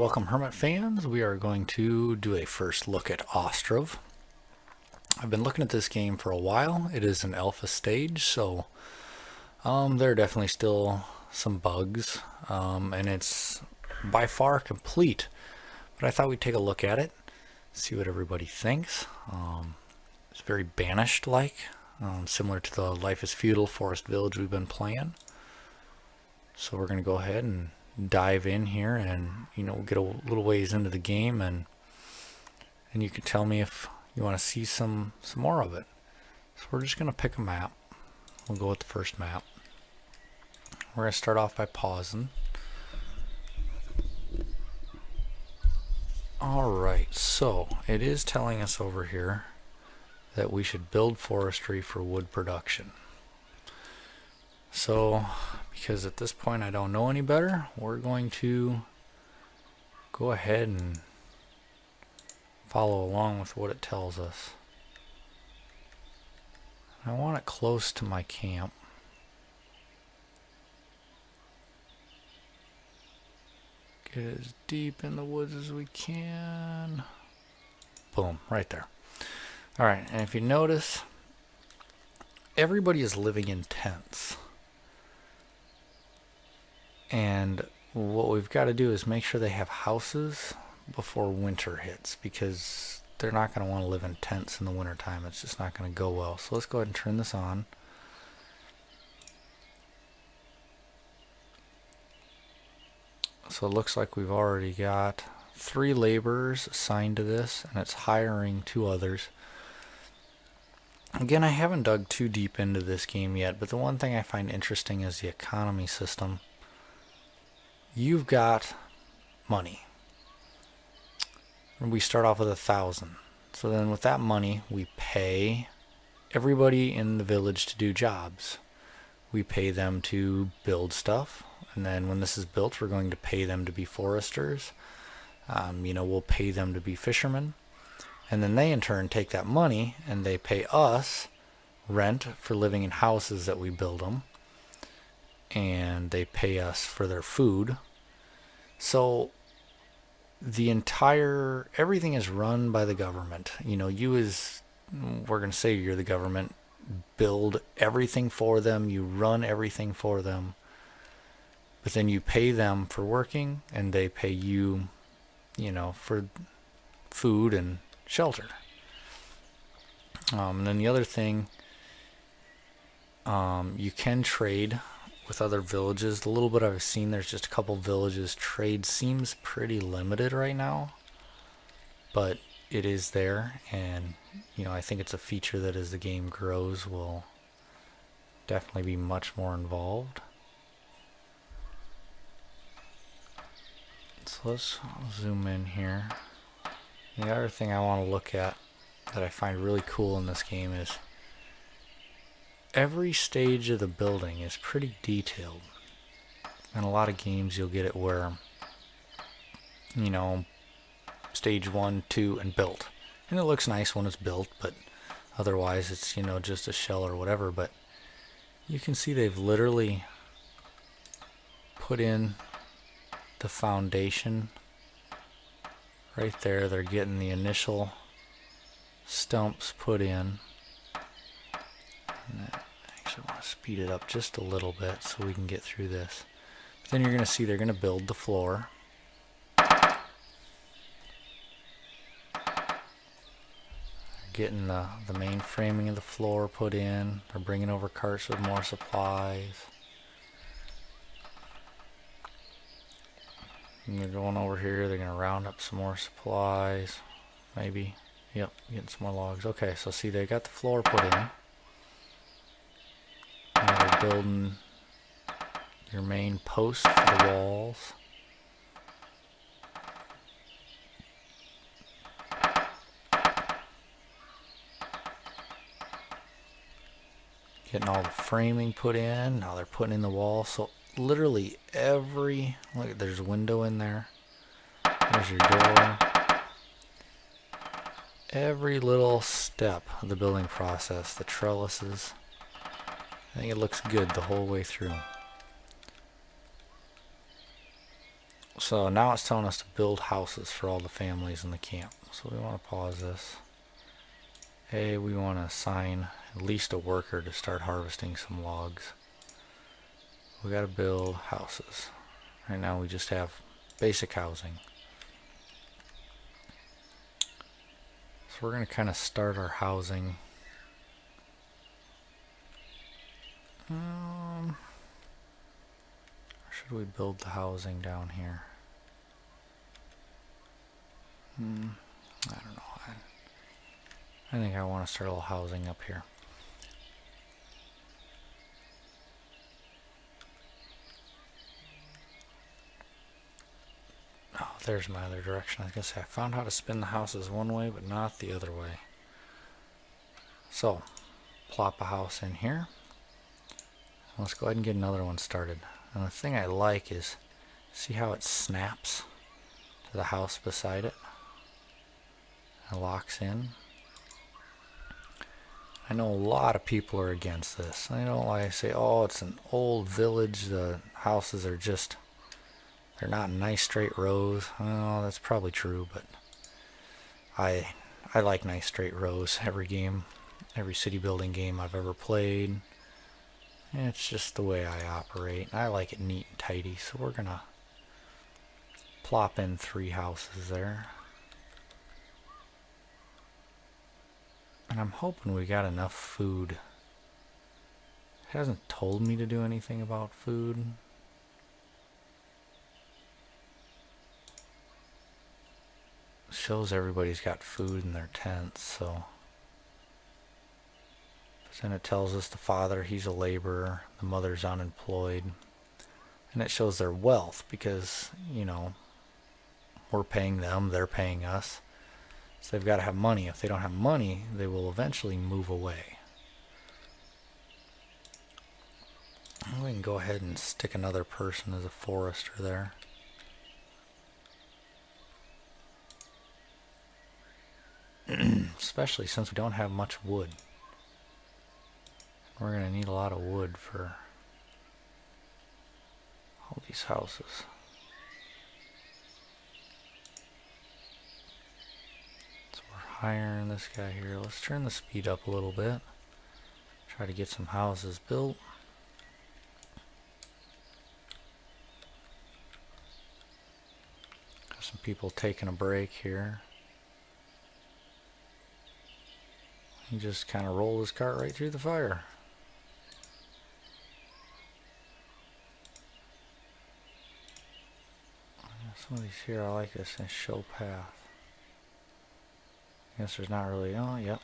welcome Hermit fans. We are going to do a first look at Ostriv. I've been looking at this game for a while. It is an alpha stage, so there are definitely still some bugs, and it's by far complete. But I thought we'd take a look at it, see what everybody thinks. It's very Banished-like, similar to the Life is Feudal Forest Village we've been playing. So we're going to go ahead and dive in here and get a little ways into the game, and you can tell me if you want to see some more of it. So we're just going to pick a map. We'll go with the first map. We're going to start off by pausing. Alright, so it is telling us over here that we should build forestry for wood production. So because at this point I don't know any better, we're going to go ahead and follow along with what it tells us. I want it close to my camp. Get as deep in the woods as we can. Boom, right there. Alright, and if you notice, everybody is living in tents. And what we've got to do is make sure they have houses before winter hits, because they're not going to want to live in tents in the wintertime. It's just not going to go well. So let's go ahead and turn this on. So it looks like we've already got 3 laborers assigned to this, and it's hiring 2 others. Again, I haven't dug too deep into this game yet, but the one thing I find interesting is the economy system. You've got money. We start off with 1,000. So then with that money, we pay everybody in the village to do jobs. We pay them to build stuff. And then when this is built, we're going to pay them to be foresters. We'll pay them to be fishermen. And then they in turn take that money and they pay us rent for living in houses that we build them. And they pay us for their food. So everything is run by the government. We're going to say you're the government, build everything for them, you run everything for them, but then you pay them for working, and they pay you, for food and shelter. And then the other thing, you can trade with other villages. The little bit I've seen, there's just a couple villages. Trade seems pretty limited right now, but it is there, and I think it's a feature that as the game grows will definitely be much more involved. So let's zoom in here. The other thing I want to look at that I find really cool in this game is every stage of the building is pretty detailed. In a lot of games you'll get it where, stage 1, 2, and built. And it looks nice when it's built, but otherwise it's, just a shell or whatever. But you can see they've literally put in the foundation right there. They're getting the initial stumps put in. I actually want to speed it up just a little bit so we can get through this. But then you're going to see they're going to build the floor. They're getting the main framing of the floor put in. They're bringing over carts with more supplies. And they're going over here. They're going to round up some more supplies. Maybe. Yep, getting some more logs. Okay, so see, they got the floor put in. Now they're building your main post for the walls. Getting all the framing put in. Now they're putting in the wall. So literally look, there's a window in there. There's your door. Every little step of the building process, the trellises, I think it looks good the whole way through. So now it's telling us to build houses for all the families in the camp. So we want to pause this. Hey, we want to assign at least a worker to start harvesting some logs. We got to build houses. Right now we just have basic housing. So we're going to kind of start our housing. Or should we build the housing down here? I don't know. I think I want to start a little housing up here. Oh, there's my other direction. I was going to say I found how to spin the houses one way, but not the other way. So, plop a house in here. Let's go ahead and get another one started. And the thing I like is, see how it snaps to the house beside it? It locks in. I know a lot of people are against this. I don't like to say, oh, it's an old village. The houses are just, they're not nice straight rows. Well, that's probably true, but I like nice straight rows every game, every city building game I've ever played. It's just the way I operate. I like it neat and tidy, so we're gonna plop in 3 houses there. And I'm hoping we got enough food. It hasn't told me to do anything about food. It shows everybody's got food in their tents, so. But then it tells us the father, he's a laborer, the mother's unemployed. And it shows their wealth because, you know, we're paying them, they're paying us. So they've got to have money. If they don't have money, they will eventually move away. We can go ahead and stick another person as a forester there. Especially since we don't have much wood. We're going to need a lot of wood for all these houses. Hiring this guy here. Let's turn the speed up a little bit. Try to get some houses built. Got some people taking a break here. He just kind of rolled his cart right through the fire. Some of these here I like this show path. I guess there's not really, oh, yep.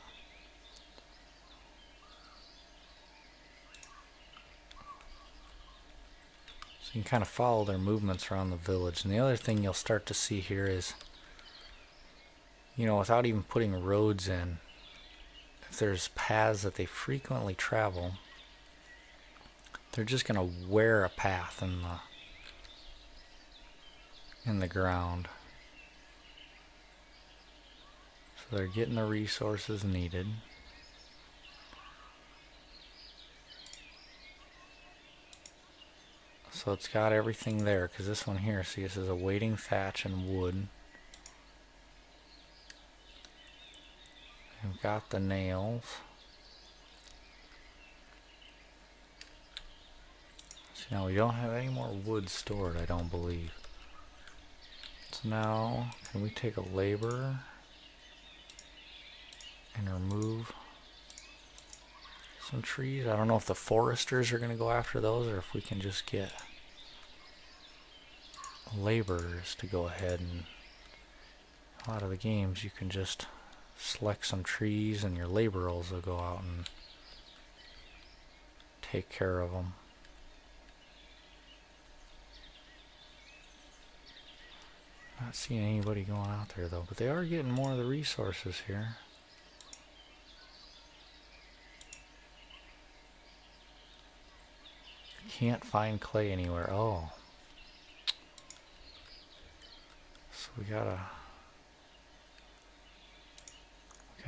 So you can kind of follow their movements around the village. And the other thing you'll start to see here is, you know, without even putting roads in, if there's paths that they frequently travel, they're just going to wear a path in the ground. So they're getting the resources needed. So it's got everything there, because this one here, see, this is a waiting thatch and wood. We've got the nails. See, now we don't have any more wood stored, I don't believe. So now, can we take a laborer and remove some trees? I don't know if the foresters are going to go after those or if we can just get laborers to go ahead. And a lot of the games you can just select some trees and your laborers will go out and take care of them. Not seeing anybody going out there though, but they are getting more of the resources here. Can't find clay anywhere. Oh. So we gotta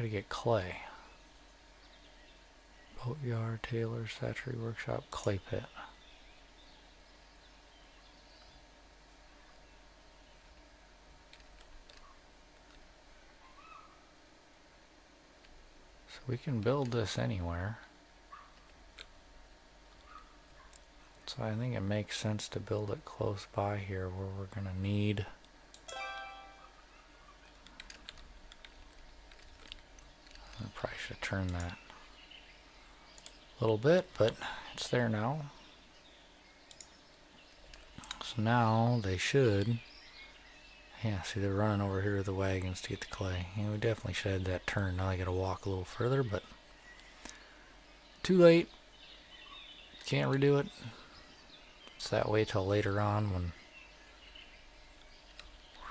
get clay. Boatyard, tailor's, thatchery workshop, clay pit. So we can build this anywhere. So I think it makes sense to build it close by here where we're going to need I probably should turn that a little bit, but it's there now. So now they should, yeah, see they're running over here with the wagons to get the clay. Yeah, we definitely should have that turn. Now I gotta walk a little further, but too late. Can't redo it. It's that way till later on when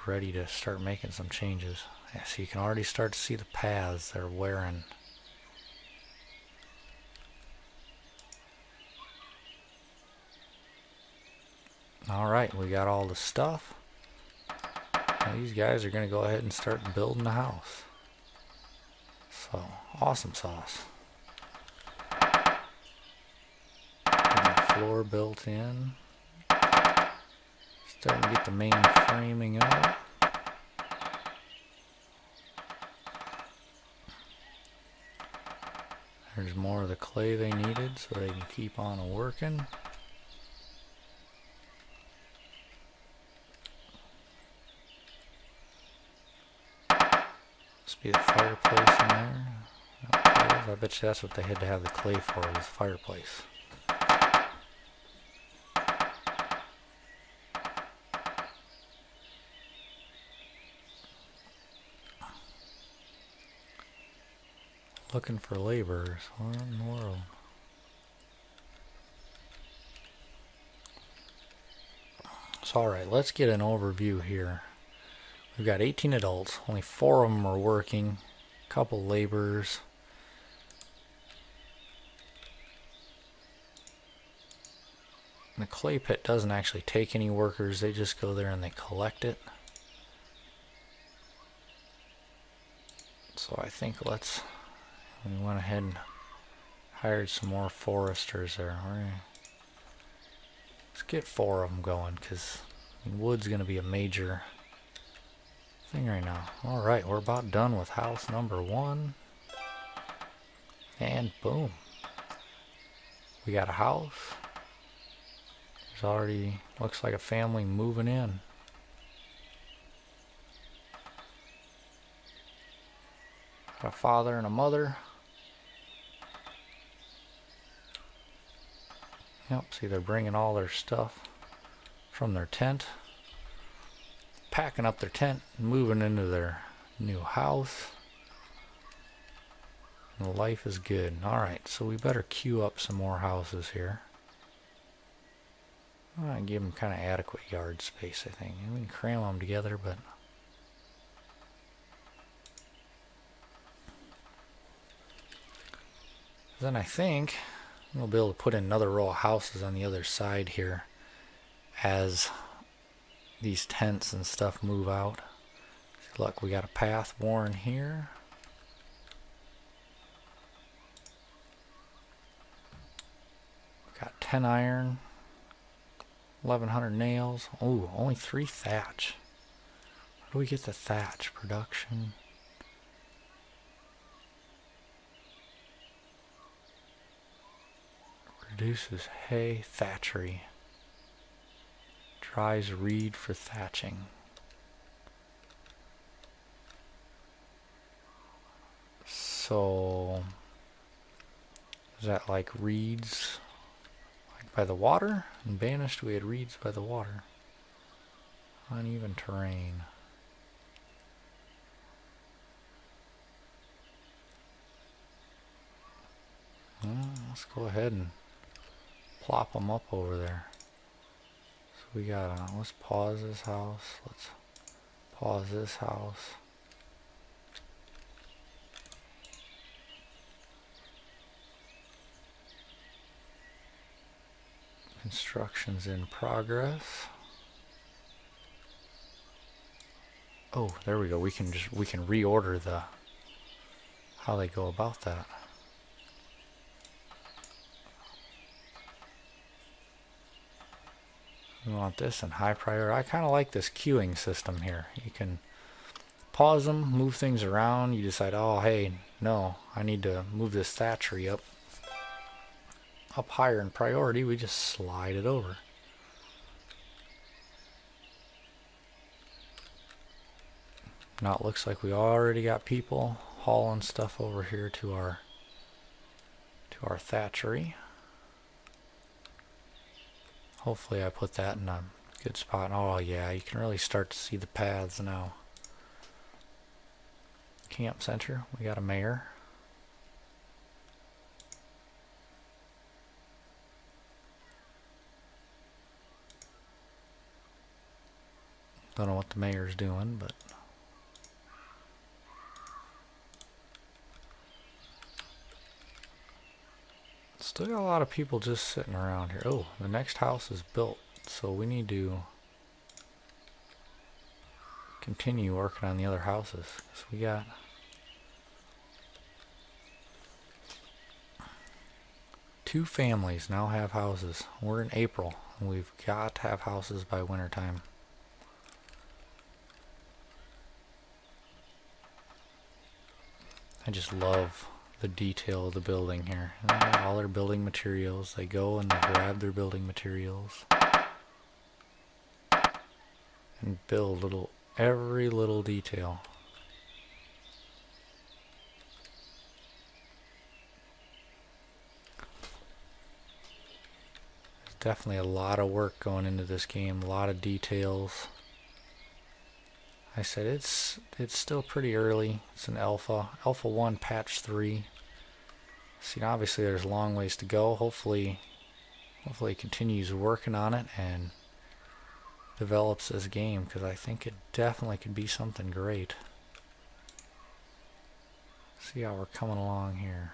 we're ready to start making some changes. Yeah, so you can already start to see the paths they're wearing. Alright, we got all the stuff. Now these guys are going to go ahead and start building the house. So, awesome sauce. Getting the floor built in. Starting to get the main framing up. There's more of the clay they needed so they can keep on working. Must be the fireplace in there. I bet you that's what they had to have the clay for, was the fireplace. Looking for laborers. What in the world? So alright, let's get an overview here. We've got 18 adults, only 4 of them are working, a couple laborers. The clay pit doesn't actually take any workers, they just go there and they collect it. So I think we went ahead and hired some more foresters there. Let's get 4 of them going, because wood's going to be a major thing right now. Alright, we're about done with house number 1. And boom. We got a house. There's already, looks like a family moving in. Got a father and a mother. Yep, see they're bringing all their stuff from their tent. Packing up their tent and moving into their new house. And life is good. Alright, so we better queue up some more houses here. I'll give them kind of adequate yard space, I think. We can cram them together, but then I think we'll be able to put in another row of houses on the other side here as these tents and stuff move out. See, look, we got a path worn here. We've got 10 iron, 1100 nails. Oh, only 3 thatch. Where do we get the thatch production? Reduces hay, thatchery. Dries reed for thatching. So, is that like reeds like by the water? In Banished we had reeds by the water. Uneven terrain. Let's go ahead and plop them up over there. So we got, let's pause this house. Let's pause this house. Construction's in progress. Oh, there we go. We can reorder how they go about that. We want this in high priority. I kind of like this queuing system here. You can pause them, move things around. You decide, oh, hey, no, I need to move this thatchery up higher in priority. We just slide it over. Now it looks like we already got people hauling stuff over here to our thatchery. Hopefully I put that in a good spot. Oh yeah, you can really start to see the paths now. Camp center, we got a mayor. Don't know what the mayor's doing, but still got a lot of people just sitting around here. Oh, the next house is built, so we need to continue working on the other houses. So we got two families now have houses. We're in April, and we've got to have houses by wintertime. I just love the detail of the building here. And they got all their building materials. They go and they grab their building materials and build every little detail. There's definitely a lot of work going into this game, a lot of details. I said it's still pretty early. It's an alpha 1 patch 3. See, obviously there's a long ways to go. Hopefully it continues working on it and develops this game, because I think it definitely could be something great. See how we're coming along here.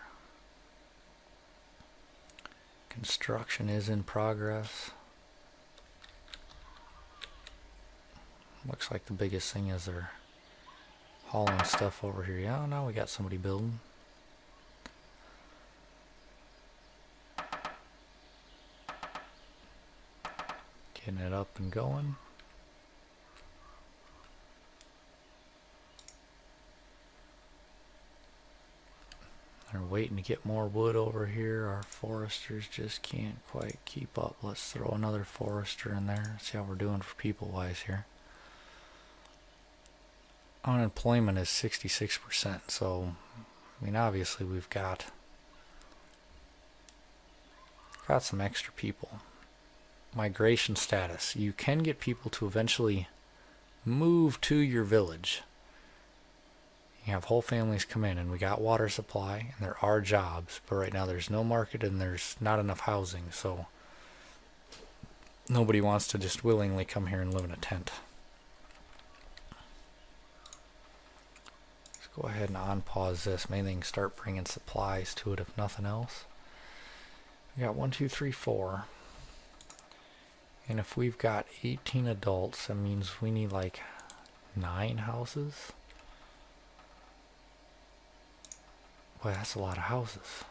Construction is in progress. Looks like the biggest thing is they're hauling stuff over here. Yeah, now we got somebody building. Getting it up and going. They're waiting to get more wood over here. Our foresters just can't quite keep up. Let's throw another forester in there. See how we're doing for people wise here. Unemployment is 66%, so I mean obviously we've got some extra people. Migration status. You can get people to eventually move to your village. You have whole families come in, and we got water supply and there are jobs, but right now there's no market and there's not enough housing, so nobody wants to just willingly come here and live in a tent. Go ahead and unpause this. Maybe they can start bringing supplies to it if nothing else. We got 1, 2, 3, 4. And if we've got 18 adults, that means we need like 9 houses. Boy, that's a lot of houses.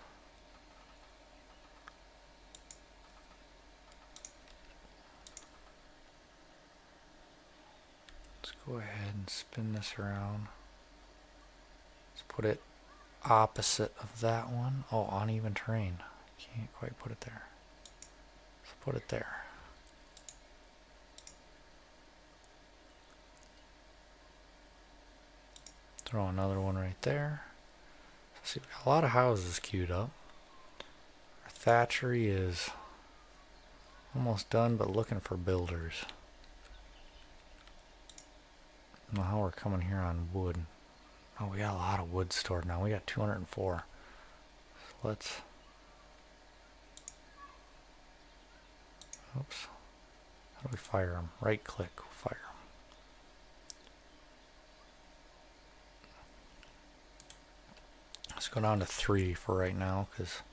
Let's go ahead and spin this around. Put it opposite of that one. Oh, uneven terrain. Can't quite put it there. Let's put it there. Throw another one right there. So see, we got a lot of houses queued up. Our thatchery is almost done, but looking for builders. I don't know how we're coming here on wood. Oh, we got a lot of wood stored now. We got 204. So let's... Oops. How do we fire them? Right click, fire them. Let's go down to 3 for right now, because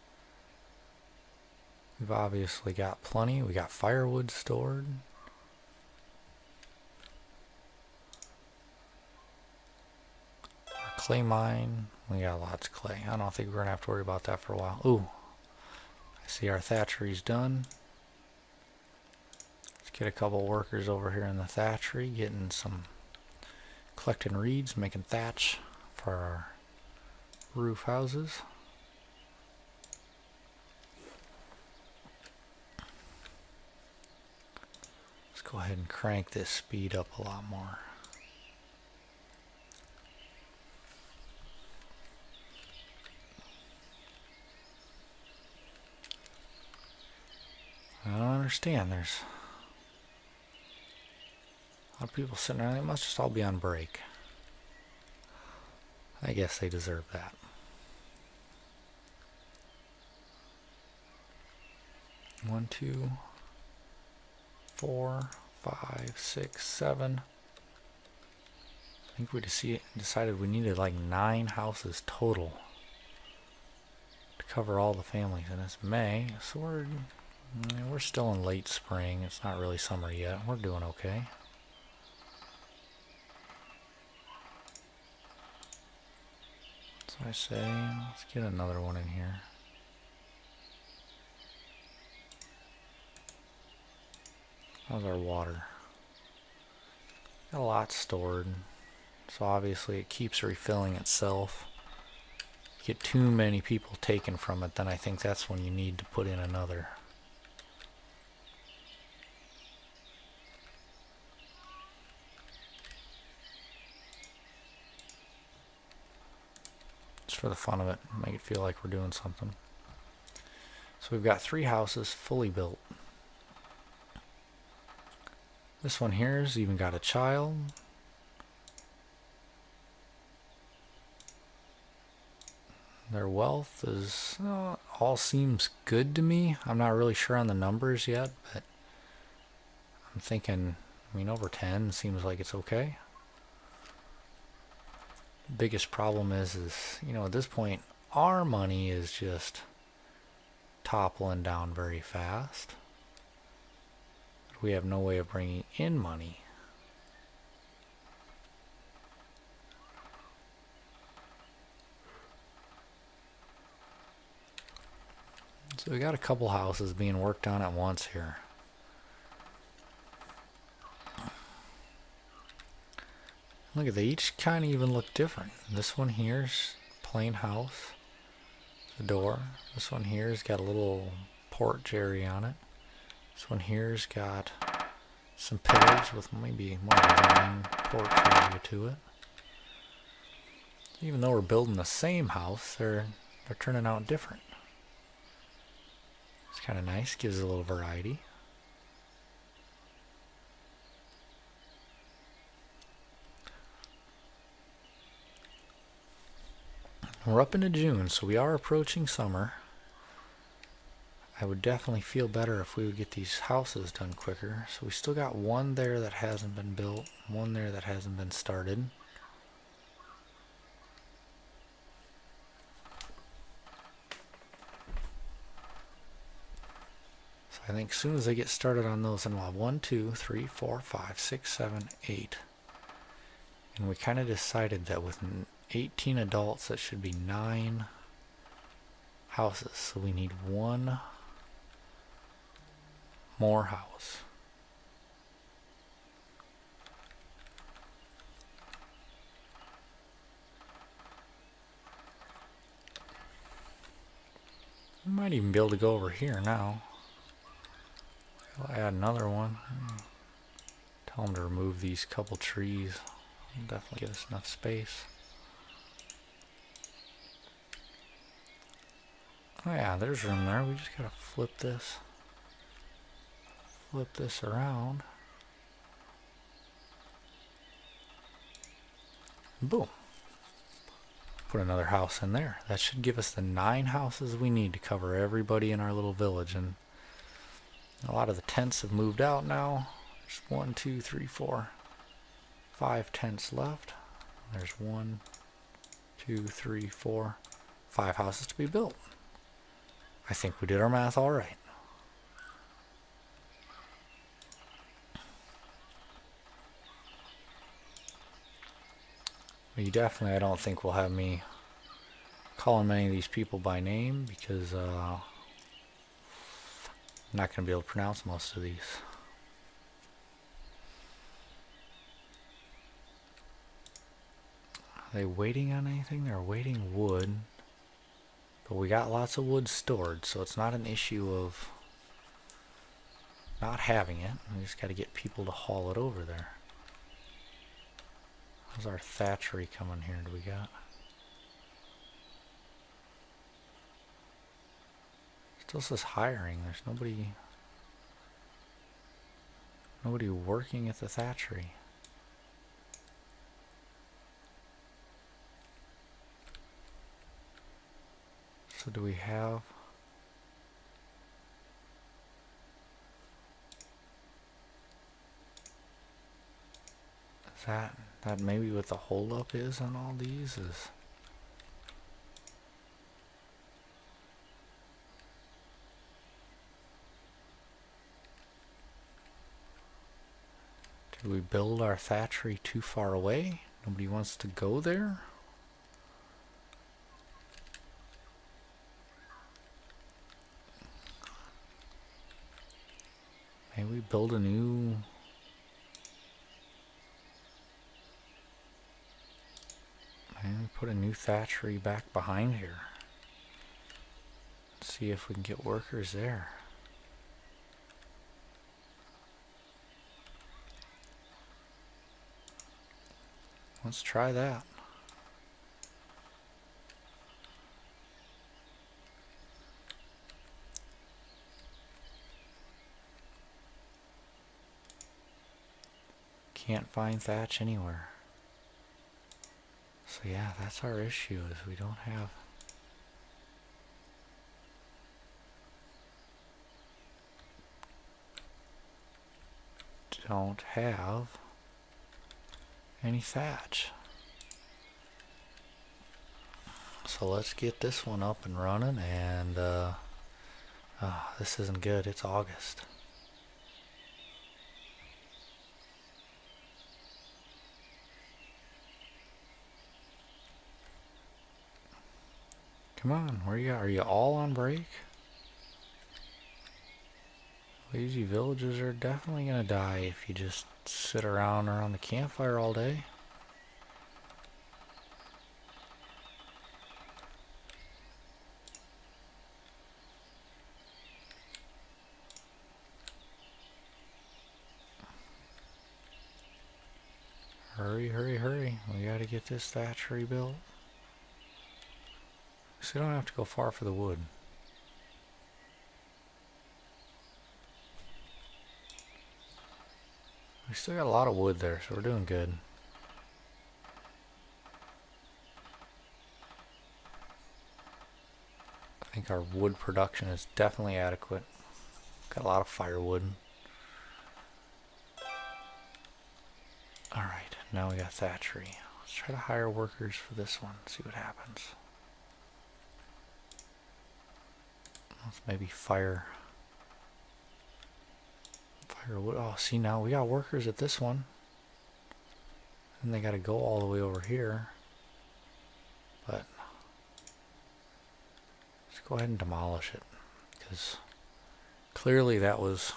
we've obviously got plenty. We got firewood stored. Clay mine, we got lots of clay. I don't think we're gonna have to worry about that for a while. Ooh, I see our thatchery's done. Let's get a couple workers over here in the thatchery, collecting reeds, making thatch for our roof houses. Let's go ahead and crank this speed up a lot more. I don't understand. There's a lot of people sitting around. They must just all be on break. I guess they deserve that. One, 2, 4, 5, 6, 7. I think we decided we needed like 9 houses total to cover all the families, and it's May, so we're still in late spring. It's not really summer yet. We're doing okay. So I say, let's get another one in here. How's our water? Got a lot stored, so obviously it keeps refilling itself. If you get too many people taken from it, then I think that's when you need to put in another. Just for the fun of it, make it feel like we're doing something. So we've got 3 houses fully built. This one here has even got a child. Their wealth is all seems good to me. I'm not really sure on the numbers yet, but I'm thinking, I mean, over 10 seems like it's okay. Biggest problem is you know, at this point our money is just toppling down very fast. We have no way of bringing in money. So we got a couple houses being worked on at once here. Look at, they each kind of even look different. This one here's plain house, the door. This one here's got a little porch area on it. This one here's got some pillars with maybe more of a main porch area to it. Even though we're building the same house, they're turning out different. It's kind of nice, gives it a little variety. We're up into June, so we are approaching summer. I would definitely feel better if we would get these houses done quicker. So we still got one there that hasn't been built, one there that hasn't been started. So I think as soon as I get started on those, then we'll have 1, 2, 3, 4, 5, 6, 7, 8. And we kind of decided that with 18 adults, that should be 9 houses. So we need 1 more house. We might even be able to go over here now. I'll add another one. Tell them to remove these couple trees. It'll definitely give us enough space. Oh yeah, there's room there. We just gotta flip this around. Boom. Put another house in there. That should give us the 9 houses we need to cover everybody in our little village. And a lot of the tents have moved out now. There's 1, 2, 3, 4, 5 tents left. There's 1, 2, 3, 4, 5 houses to be built. I think we did our math all right. You definitely, I don't think we'll have me calling many of these people by name because I'm not going to be able to pronounce most of these. Are they waiting on anything? They're waiting wood. But we got lots of wood stored, so it's not an issue of not having it. We just got to get people to haul it over there. How's our thatchery coming here? Do we got? Still says hiring. There's nobody working at the thatchery. So do we have? Is that maybe what the holdup is on all these is? Did we build our thatchery too far away? Nobody wants to go there? Maybe we build a new... Maybe we put a new thatchery back behind here. See if we can get workers there. Let's try that. Can't find thatch anywhere. So yeah, that's our issue, is we don't have any thatch. So let's get this one up and running, and this isn't good. It's August. Come on, where you at? Are you all on break? Lazy villages are definitely gonna die if you just sit around the campfire all day. Hurry, hurry, hurry. We gotta get this thatchery built. So you don't have to go far for the wood. We still got a lot of wood there, so we're doing good. I think our wood production is definitely adequate. Got a lot of firewood. Alright, now we got thatchery. Let's try to hire workers for this one, see what happens. Let's maybe firewood. Oh, see, now we got workers at this one. And they got to go all the way over here. But let's go ahead and demolish it, because clearly that was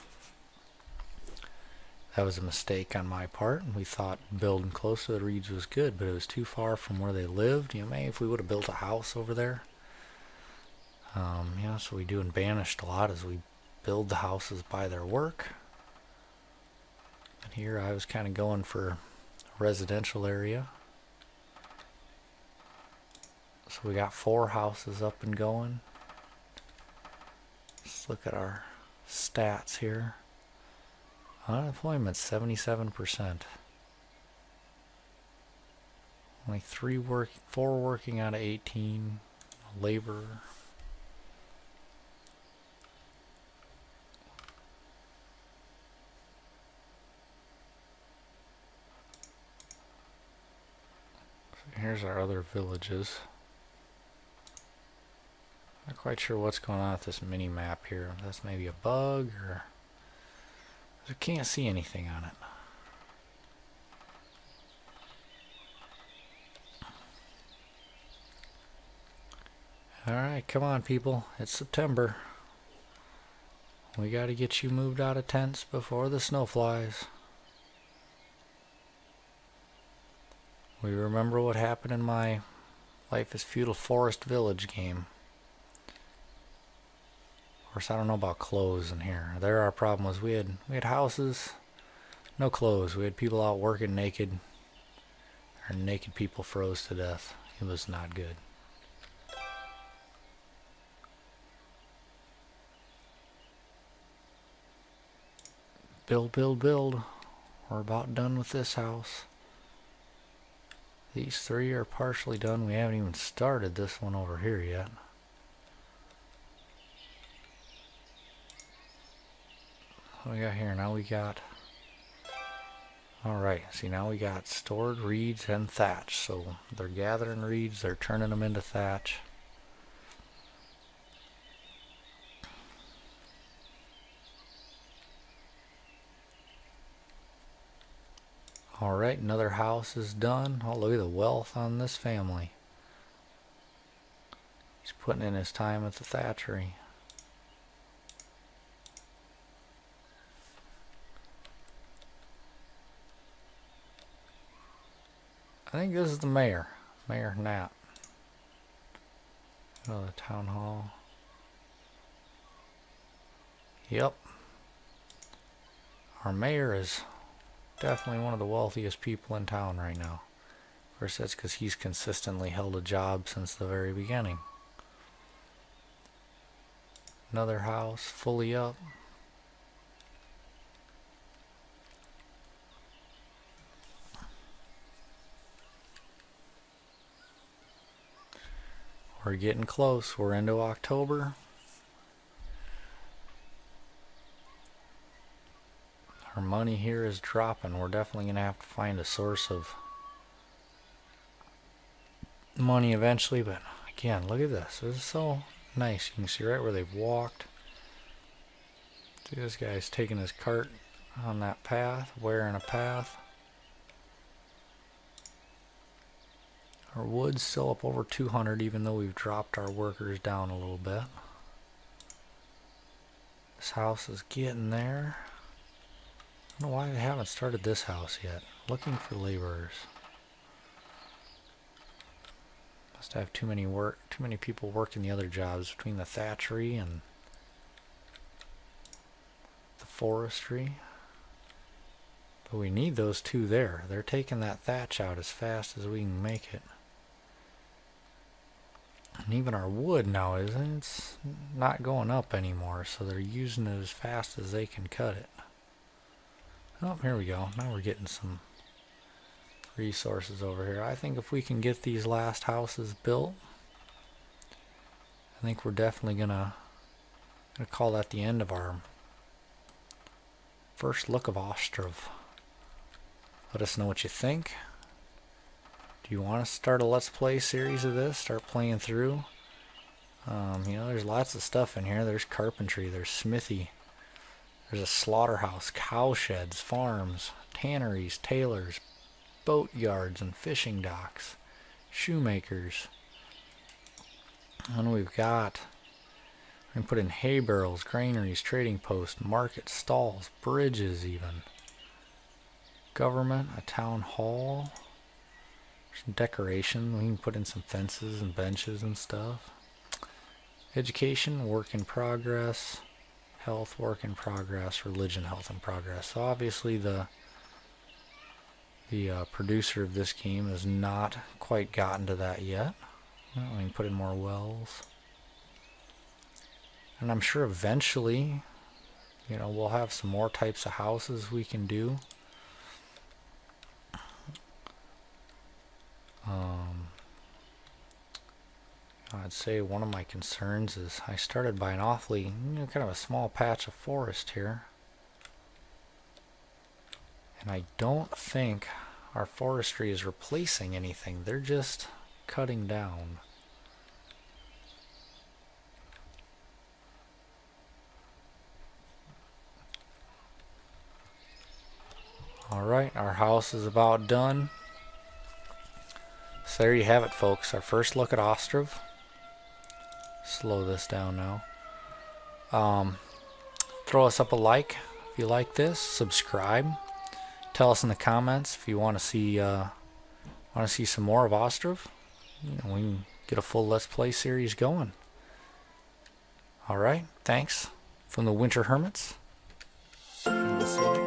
a mistake on my part, and we thought building close to the reeds was good, but it was too far from where they lived. You know, maybe if we would have built a house over there. So we do in Banished a lot is we build the houses by their work. And here I was kind of going for a residential area. So we got 4 houses up and going. Let's look at our stats here. Unemployment 77%. Only 4 working out of 18. Labor. So here's our other villages. Not quite sure what's going on with this mini map here. That's maybe a bug, or I can't see anything on it. Alright, come on people. It's September. We gotta get you moved out of tents before the snow flies. We remember what happened in my Life is Feudal Forest Village game. Of course, I don't know about clothes in here. There, our problem was we had houses, no clothes. We had people out working naked. Our naked people froze to death. It was not good. Build, build, build. We're about done with this house. These three are partially done. We haven't even started this one over here yet. What we got here? Now we got... Alright, see, now we got stored reeds and thatch. So they're gathering reeds, they're turning them into thatch. Alright, another house is done. Oh, look at the wealth on this family. He's putting in his time at the thatchery. I think this is the mayor. Mayor Nat. Oh, the town hall. Yep. Our mayor is definitely one of the wealthiest people in town right now. Of course, that's because he's consistently held a job since the very beginning. Another house fully up. We're getting close. We're into October. Our money here is dropping. We're definitely going to have to find a source of money eventually. But again, look at this. This is so nice. You can see right where they've walked. See, this guy's taking his cart on that path, wearing a path. Our wood's still up over 200, even though we've dropped our workers down a little bit. This house is getting there. I don't know why they haven't started this house yet. Looking for laborers. Must have too many people working the other jobs between the thatchery and the forestry. But we need those two there. They're taking that thatch out as fast as we can make it. And even our wood now it's not going up anymore, so they're using it as fast as they can cut it. Oh, here we go. Now we're getting some resources over here. I think if we can get these last houses built, I think we're definitely gonna call that the end of our first look of Ostriv. Let us know what you think. Do you want to start a Let's Play series of this? Start playing through? You know, there's lots of stuff in here. There's carpentry, there's smithy, there's a slaughterhouse, cow sheds, farms, tanneries, tailors, boat yards and fishing docks, shoemakers. And we've got, we can put in hay barrels, granaries, trading posts, markets, stalls, bridges even. Government, a town hall. Some decoration. We can put in some fences and benches and stuff. Education, work in progress. Health, work in progress. Religion, health in progress. So obviously the producer of this game has not quite gotten to that yet. Well, we can put in more wells. And I'm sure eventually, you know, we'll have some more types of houses we can do. I'd say one of my concerns is I started by an awfully, kind of a small patch of forest here. And I don't think our forestry is replacing anything. They're just cutting down. Alright, our house is about done. So there you have it, folks. Our first look at Ostriv. Slow this down now. Throw us up a like if you like this. Subscribe. Tell us in the comments if you want to see Want to see some more of Ostriv? We can get a full Let's Play series going. Alright, thanks from the Winter Hermits. And we'll see you next time.